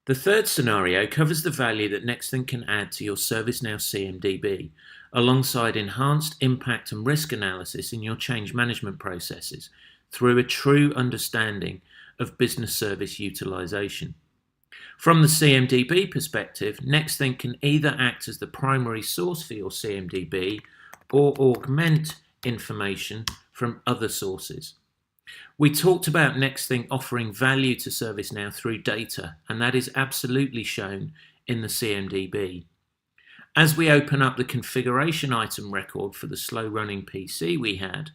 The third scenario covers the value that Nexthink can add to your ServiceNow CMDB, alongside enhanced impact and risk analysis in your change management processes through a true understanding of business service utilization. From the CMDB perspective, Nexthink can either act as the primary source for your CMDB or augment information from other sources. We talked about Nexthink offering value to ServiceNow through data, and that is absolutely shown in the CMDB. As we open up the configuration item record for the slow-running PC we had,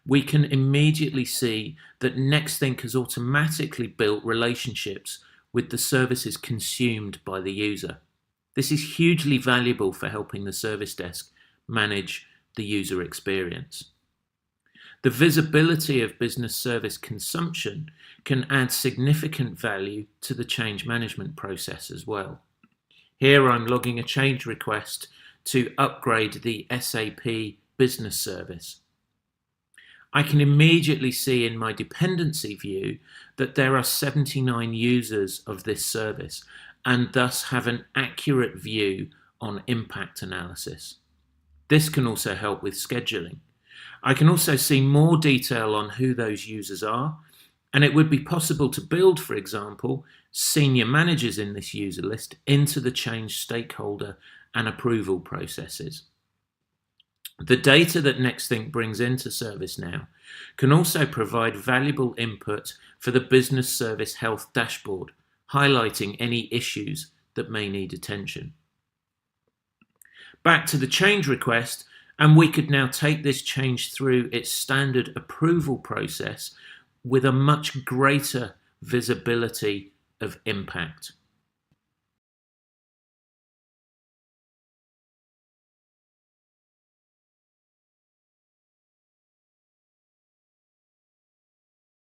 we can immediately see that Nexthink has automatically built relationships with the services consumed by the user. This is hugely valuable for helping the service desk manage the user experience. The visibility of business service consumption can add significant value to the change management process as well. Here I'm logging a change request to upgrade the SAP business service. I can immediately see in my dependency view that there are 79 users of this service and thus have an accurate view on impact analysis. This can also help with scheduling. I can also see more detail on who those users are, and it would be possible to build, for example, senior managers in this user list into the change stakeholder and approval processes. The data that Nexthink brings into ServiceNow can also provide valuable input for the business service health dashboard, highlighting any issues that may need attention. Back to the change request, and we could now take this change through its standard approval process with a much greater visibility of impact.